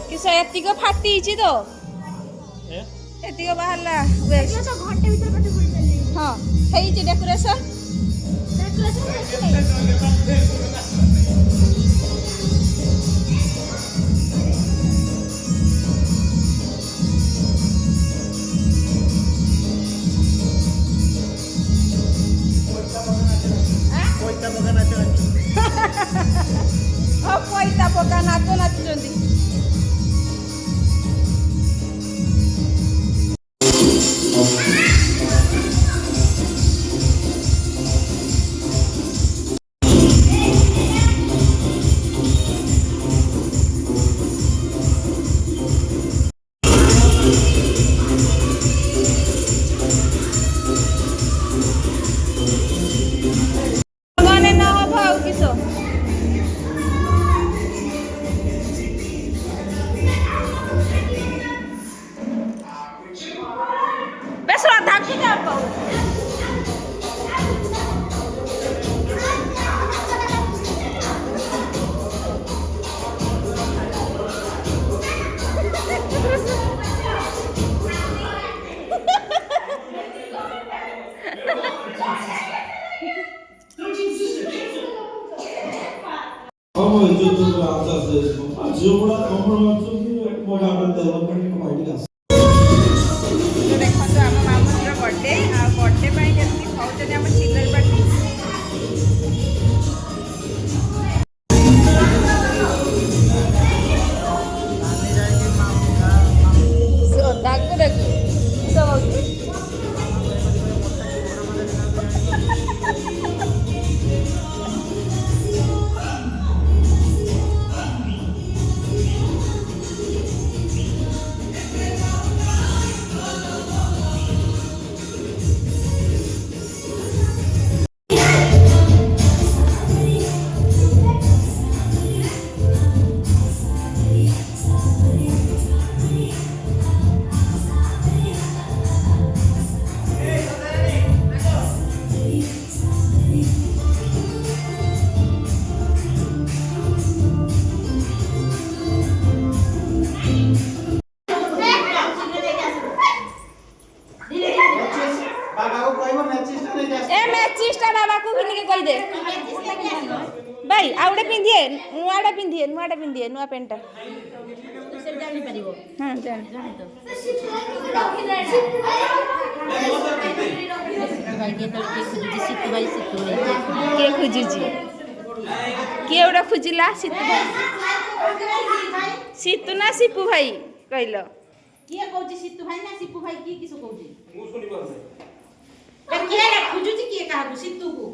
किस एतिक फाटी तो एतिक बाहरला वेस्ट घंटे भीतर पटे बुल चली हां हेई जे डेकोरेशन पैसा पका नाच नाचुंदी देखो आम मामूर बर्थडे बर्थडे जमी खाऊँ आम चिल्लर पार्टी भाई आउटे पिंधिए नुआटा पिंधिए नुआ पेंटा हाँ जान के खोजुची किए गोटे खोजिला सीतू ना सीपू भाई कहल किए कहूची सीतू भाई ना सीपू भाई की किसो कहूची मु सुनि पारे किए खोजुची किए काहू सीतू को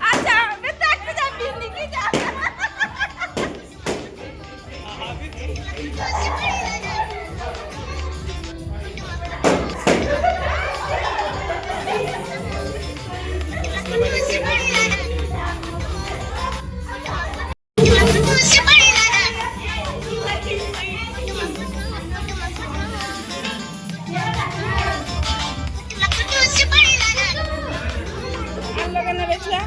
अच्छा मैं तक जा लगे ना बेचा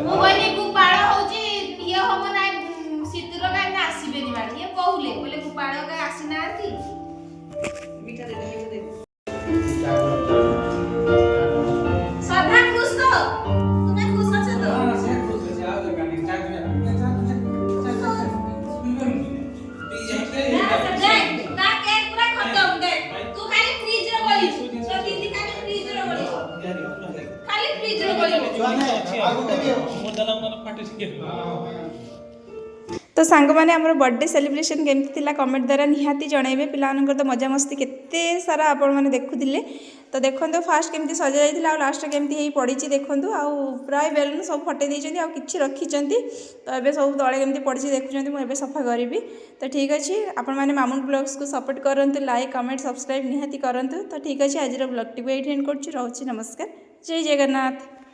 ମୁଁ କହିଲି ଗୁପାଳ ହଉଛି ଇଏ ହବ ନାଇଁ ଶୀତର କାଇଁ ଆସିବେନି ବାଡି ଇଏ କହିଲେ ଗୁପାଳ କାଇଁ ଆସିନାହାନ୍ତି ସଦା ଖୁଶ ତ ତୁମେ ଖୁଶ ଅଛ ତ ତା କେକ୍ ପୁରା ଖତମ ଦେ ତୁ ଖାଲି ଫ୍ରିଜ ରେ ବଳି ତ ଦିଦି ଖାଲି ଫ୍ରିଜ ରେ ବଳି ଖାଲି ଫ୍ରିଜ ରେ ବଳି तो सांग मैंने आम बर्थडे सेलिब्रेशन केमती थिला कमेंट द्वारा निहाती जनइबे पिलानकर तो मजा मस्ती केते सारा आपण मैंने देखुले तो देखो फास्ट केमती सजा जाइए आ लास्ट केमती ही पड़ी देखूँ आउ प्राय बेलून सब फटे देती आउ कि रखिंट तो ये सब तले केमती पड़ी देखुं मुझे सफा करी तो ठीक अच्छे आपण मैंने मामुन ब्लॉग्स को सपोर्ट करूँ लाइक कमेंट सब्सक्राइब निहाती करूँ तो ठीक अच्छे आज ब्लॉग टी एंड कर नमस्कार जय जगन्नाथ।